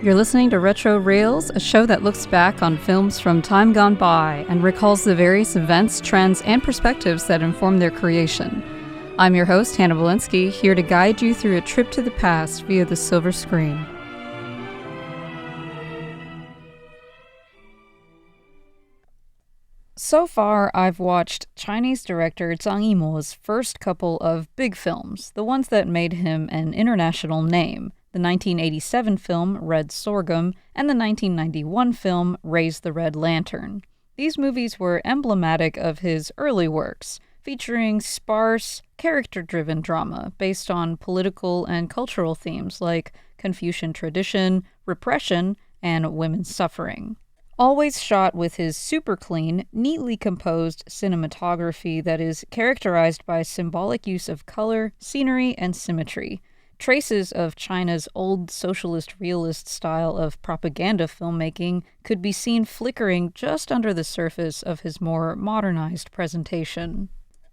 You're listening to Retro Reels, a show that looks back on films from time gone by and recalls the various events, trends, and perspectives that informed their creation. I'm your host, Hanna, here to guide you through a trip to the past via the silver screen. So far, I've watched Chinese director Zhang Yimou's first couple of big films, the ones that made him an international name. The 1987 film Red Sorghum and the 1991 film Raise the Red Lantern. These movies were emblematic of his early works, featuring sparse, character-driven drama based on political and cultural themes like Confucian tradition, repression, and women's suffering. Always shot with his super clean, neatly composed cinematography that is characterized by symbolic use of color, scenery, and symmetry. Traces of China's old socialist realist style of propaganda filmmaking could be seen flickering just under the surface of his more modernized presentation.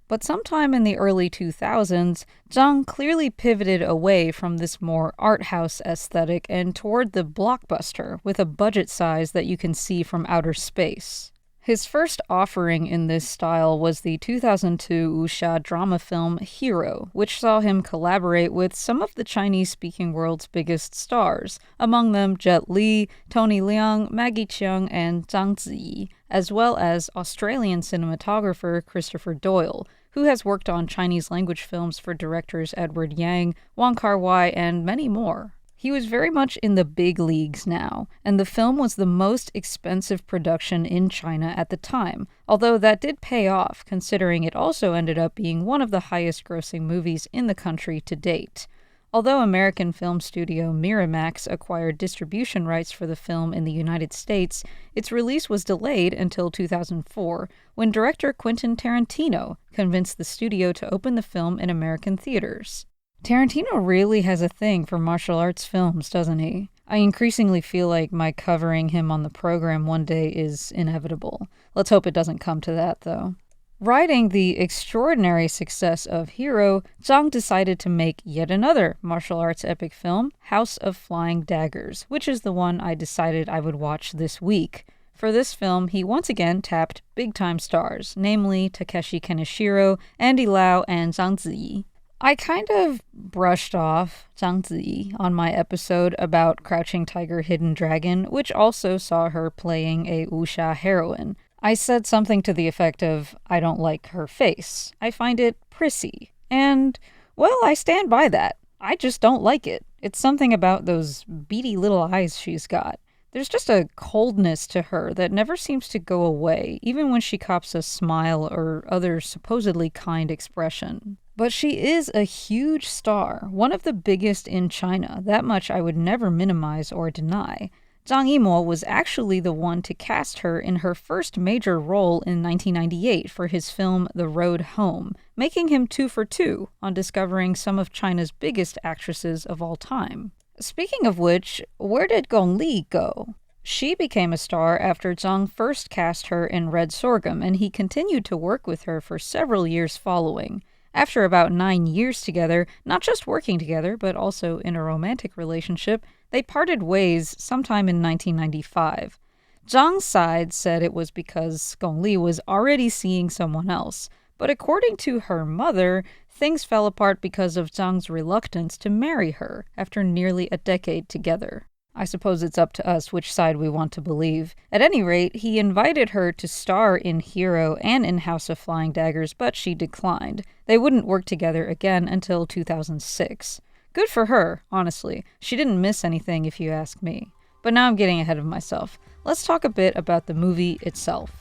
But sometime in the early 2000s, Zhang clearly pivoted away from this more art house aesthetic and toward the blockbuster with a budget size that you can see from outer space. His first offering in this style was the 2002 wuxia drama film Hero, which saw him collaborate with some of the Chinese-speaking world's biggest stars, among them Jet Li, Tony Leung, Maggie Cheung, and Zhang Ziyi, as well as Australian cinematographer Christopher Doyle, who has worked on Chinese-language films for directors Edward Yang, Wong Kar-wai, and many more. He was very much in the big leagues now, and the film was the most expensive production in China at the time, although that did pay off, considering it also ended up being one of the highest-grossing movies in the country to date. Although American film studio Miramax acquired distribution rights for the film in the United States, its release was delayed until 2004, when director Quentin Tarantino convinced the studio to open the film in American theaters. Tarantino really has a thing for martial arts films, doesn't he? I increasingly feel like my covering him on the program one day is inevitable. Let's hope it doesn't come to that, though. Riding the extraordinary success of Hero, Zhang decided to make yet another martial arts epic film, House of Flying Daggers, which is the one I decided I would watch this week. For this film, he once again tapped big-time stars, namely Takeshi Kaneshiro, Andy Lau, and Zhang Ziyi. I kind of brushed off Zhang Ziyi on my episode about Crouching Tiger, Hidden Dragon, which also saw her playing a wuxia heroine. I said something to the effect of, I don't like her face. I find it prissy. And, well, I stand by that. I just don't like it. It's something about those beady little eyes she's got. There's just a coldness to her that never seems to go away, even when she cops a smile or other supposedly kind expression. But she is a huge star, one of the biggest in China. That much I would never minimize or deny. Zhang Yimou was actually the one to cast her in her first major role in 1998 for his film The Road Home, making him 2 for 2 on discovering some of China's biggest actresses of all time. Speaking of which, where did Gong Li go? She became a star after Zhang first cast her in Red Sorghum, and he continued to work with her for several years following. After about 9 years together, not just working together, but also in a romantic relationship, they parted ways sometime in 1995. Zhang's side said it was because Gong Li was already seeing someone else, but according to her mother, things fell apart because of Zhang's reluctance to marry her after nearly a decade together. I suppose it's up to us which side we want to believe. At any rate, he invited her to star in Hero and in House of Flying Daggers, but she declined. They wouldn't work together again until 2006. Good for her, honestly. She didn't miss anything if you ask me. But now I'm getting ahead of myself. Let's talk a bit about the movie itself.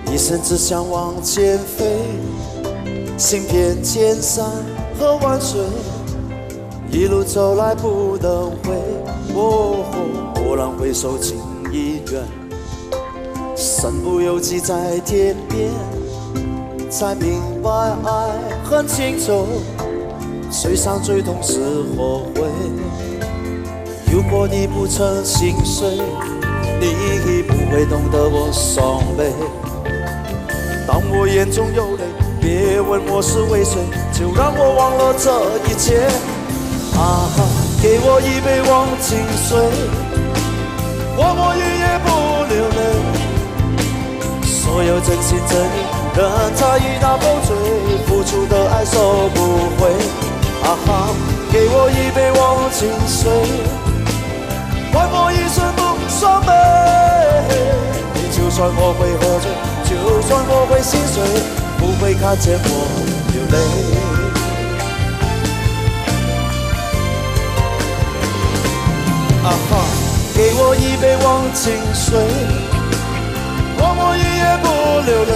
一生只想往前飞，行遍千山和万水，一路走来不能回。蓦然回首，情已远，身不由己在天边，才明白爱恨情仇，最伤最痛是后悔。如果你不曾心碎，你不会懂得我伤悲。当我眼中有泪，别问我是为谁，就让我忘了这一切。啊哈，给我一杯忘情水，我一夜不流泪。所有真心真意，任它雨打风吹，付出的爱收不回。啊哈，给我一杯忘情水，换我一生不伤悲。就算我会喝醉，就算我会心碎，不会看见我流泪。啊哈，给我一杯忘情水，我一夜不流泪。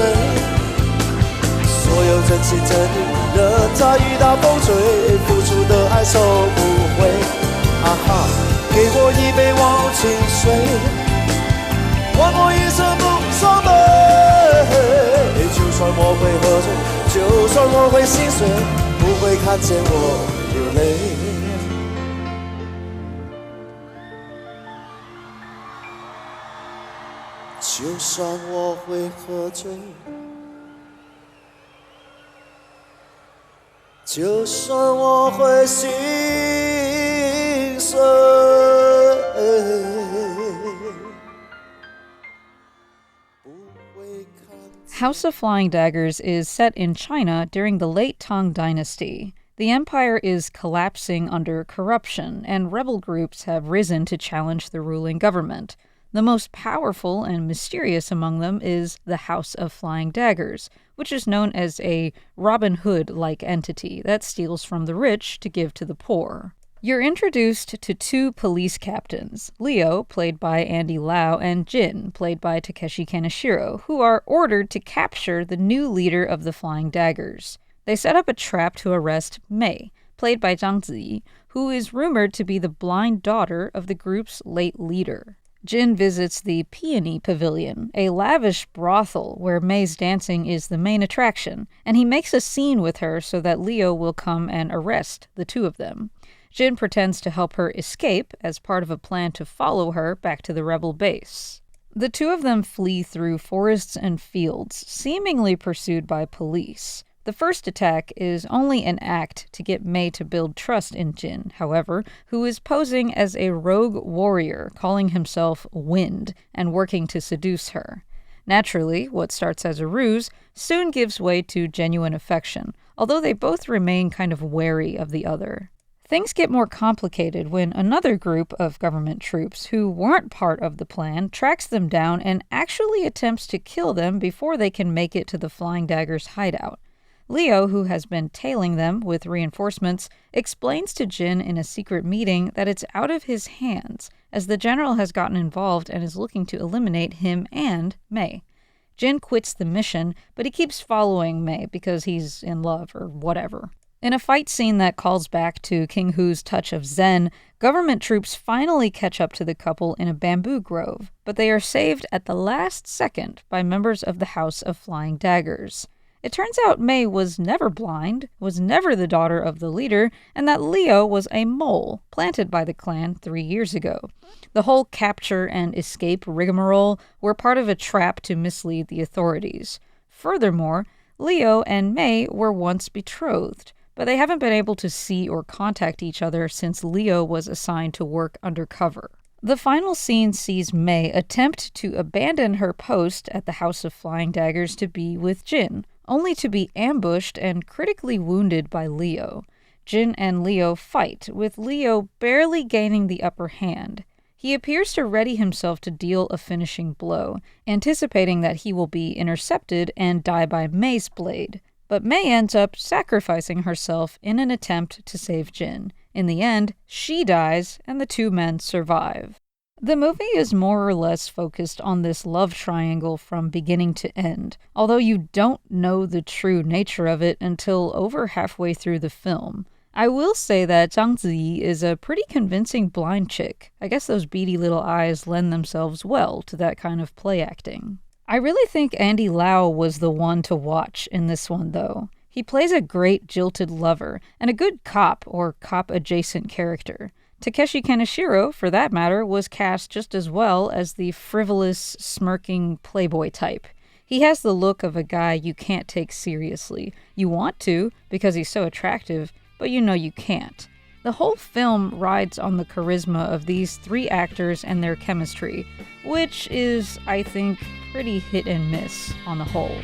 所有真心真意，任它雨打风吹，付出的爱收不回。啊哈，给我一杯忘情水，换我一生不伤悲。就算我会喝醉，就算我会心碎，不会看见我流泪。就算我会喝醉，就算我会心碎。House of Flying Daggers is set in China during the late Tang Dynasty. The empire is collapsing under corruption, and rebel groups have risen to challenge the ruling government. The most powerful and mysterious among them is the House of Flying Daggers, which is known as a Robin Hood-like entity that steals from the rich to give to the poor. You're introduced to two police captains, Leo, played by Andy Lau, and Jin, played by Takeshi Kaneshiro, who are ordered to capture the new leader of the Flying Daggers. They set up a trap to arrest Mei, played by Zhang Yimou, who is rumored to be the blind daughter of the group's late leader. Jin visits the Peony Pavilion, a lavish brothel where Mei's dancing is the main attraction, and he makes a scene with her so that Leo will come and arrest the two of them. Jin pretends to help her escape as part of a plan to follow her back to the rebel base. The two of them flee through forests and fields, seemingly pursued by police. The first attack is only an act to get Mei to build trust in Jin, however, who is posing as a rogue warrior, calling himself Wind, and working to seduce her. Naturally, what starts as a ruse soon gives way to genuine affection, although they both remain kind of wary of the other. Things get more complicated when another group of government troops who weren't part of the plan tracks them down and actually attempts to kill them before they can make it to the Flying Daggers hideout. Leo, who has been tailing them with reinforcements, explains to Jin in a secret meeting that it's out of his hands, as the general has gotten involved and is looking to eliminate him and Mei. Jin quits the mission, but he keeps following Mei because he's in love or whatever. In a fight scene that calls back to King Hu's touch of Zen, government troops finally catch up to the couple in a bamboo grove, but they are saved at the last second by members of the House of Flying Daggers. It turns out Mei was never blind, was never the daughter of the leader, and that Leo was a mole planted by the clan 3 years ago. The whole capture and escape rigmarole were part of a trap to mislead the authorities. Furthermore, Leo and Mei were once betrothed, but they haven't been able to see or contact each other since Leo was assigned to work undercover. The final scene sees Mei attempt to abandon her post at the House of Flying Daggers to be with Jin, only to be ambushed and critically wounded by Leo. Jin and Leo fight, with Leo barely gaining the upper hand. He appears to ready himself to deal a finishing blow, anticipating that he will be intercepted and die by Mei's blade. But Mei ends up sacrificing herself in an attempt to save Jin. In the end, she dies, and the two men survive. The movie is more or less focused on this love triangle from beginning to end, although you don't know the true nature of it until over halfway through the film. I will say that Zhang Yimou is a pretty convincing blind chick. I guess those beady little eyes lend themselves well to that kind of play acting. I really think Andy Lau was the one to watch in this one, though. He plays a great jilted lover and a good cop or cop-adjacent character. Takeshi Kaneshiro, for that matter, was cast just as well as the frivolous, smirking playboy type. He has the look of a guy you can't take seriously. You want to, because he's so attractive, but you know you can't. The whole film rides on the charisma of these three actors and their chemistry, which is, I think, pretty hit and miss on the whole.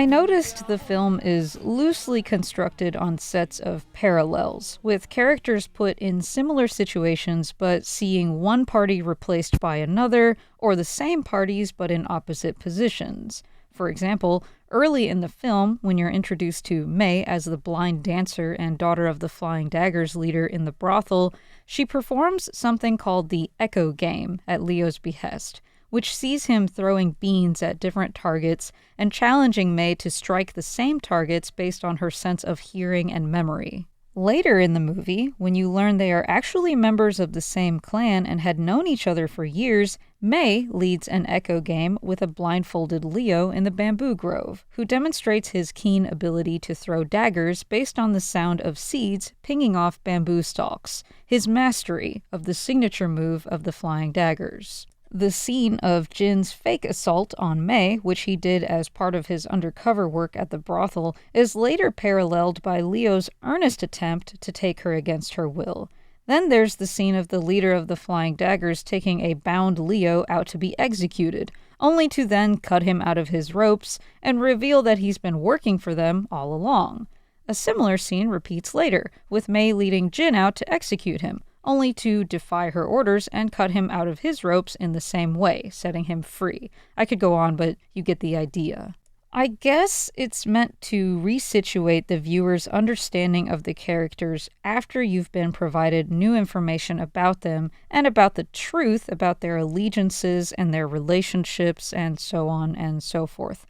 I noticed the film is loosely constructed on sets of parallels, with characters put in similar situations but seeing one party replaced by another, or the same parties but in opposite positions. For example, early in the film, when you're introduced to Mei as the blind dancer and daughter of the Flying Daggers leader in the brothel, she performs something called the Echo Game at Leo's behest, which sees him throwing beans at different targets and challenging Mei to strike the same targets based on her sense of hearing and memory. Later in the movie, when you learn they are actually members of the same clan and had known each other for years, Mei leads an echo game with a blindfolded Leo in the bamboo grove, who demonstrates his keen ability to throw daggers based on the sound of seeds pinging off bamboo stalks, his mastery of the signature move of the Flying Daggers. The scene of Jin's fake assault on Mei, which he did as part of his undercover work at the brothel, is later paralleled by Leo's earnest attempt to take her against her will. Then there's the scene of the leader of the Flying Daggers taking a bound Leo out to be executed, only to then cut him out of his ropes and reveal that he's been working for them all along. A similar scene repeats later, with Mei leading Jin out to execute him, only to defy her orders and cut him out of his ropes in the same way, setting him free. I could go on, but you get the idea. I guess it's meant to resituate the viewer's understanding of the characters after you've been provided new information about them and about the truth about their allegiances and their relationships and so on and so forth.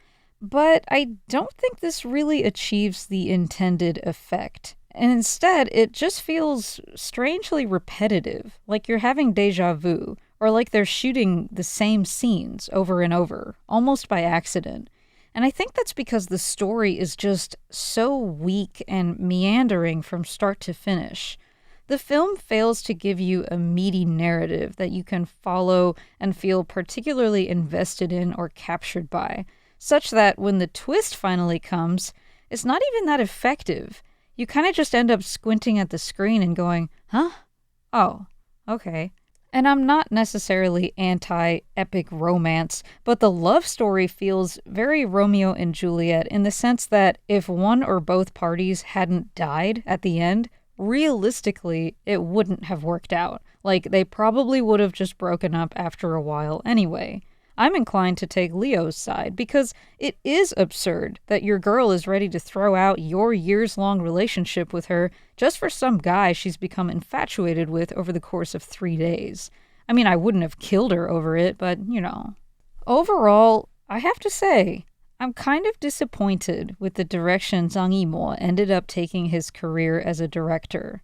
But I don't think this really achieves the intended effect. And instead, it just feels strangely repetitive, like you're having deja vu, or like they're shooting the same scenes over and over, almost by accident. And I think that's because the story is just so weak and meandering from start to finish. The film fails to give you a meaty narrative that you can follow and feel particularly invested in or captured by, such that when the twist finally comes, it's not even that effective. You kind of just end up squinting at the screen and going, huh? Oh, okay. And I'm not necessarily anti-epic romance, but the love story feels very Romeo and Juliet in the sense that if one or both parties hadn't died at the end, realistically, it wouldn't have worked out. Like, they probably would have just broken up after a while anyway. I'm inclined to take Leo's side because it is absurd that your girl is ready to throw out your years-long relationship with her just for some guy she's become infatuated with over the course of 3 days. I mean, I wouldn't have killed her over it, but, you know. Overall, I have to say, I'm kind of disappointed with the direction Zhang Yimou ended up taking his career as a director.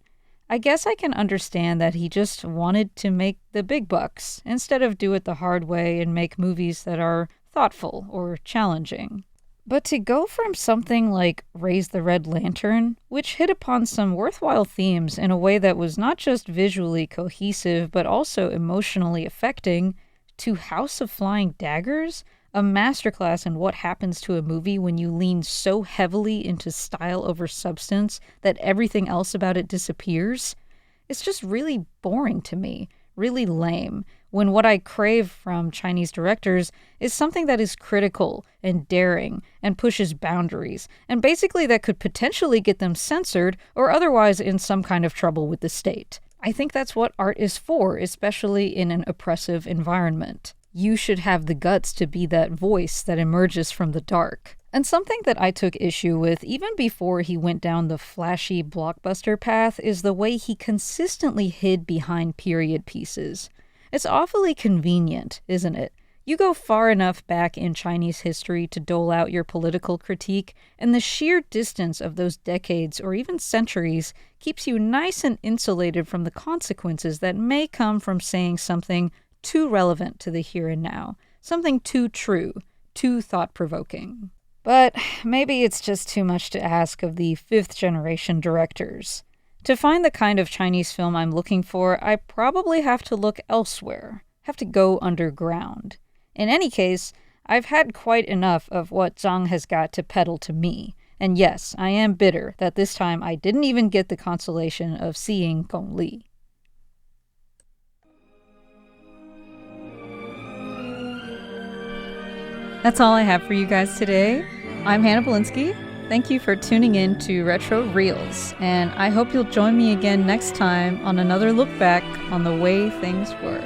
I guess I can understand that he just wanted to make the big bucks instead of do it the hard way and make movies that are thoughtful or challenging. But to go from something like Raise the Red Lantern, which hit upon some worthwhile themes in a way that was not just visually cohesive but also emotionally affecting, to House of Flying Daggers, a masterclass in what happens to a movie when you lean so heavily into style over substance that everything else about it disappears. It's just really boring to me, really lame, when what I crave from Chinese directors is something that is critical and daring and pushes boundaries, and basically that could potentially get them censored or otherwise in some kind of trouble with the state. I think that's what art is for, especially in an oppressive environment. You should have the guts to be that voice that emerges from the dark. And something that I took issue with even before he went down the flashy blockbuster path is the way he consistently hid behind period pieces. It's awfully convenient, isn't it? You go far enough back in Chinese history to dole out your political critique, and the sheer distance of those decades or even centuries keeps you nice and insulated from the consequences that may come from saying something too relevant to the here and now, something too true, too thought-provoking. But maybe it's just too much to ask of the fifth-generation directors. To find the kind of Chinese film I'm looking for, I probably have to look elsewhere, have to go underground. In any case, I've had quite enough of what Zhang has got to peddle to me, and yes, I am bitter that this time I didn't even get the consolation of seeing Gong Li. That's all I have for you guys today. I'm Hanna Belinsky. Thank you for tuning in to Retro Reels, and I hope you'll join me again next time on another look back on the way things were.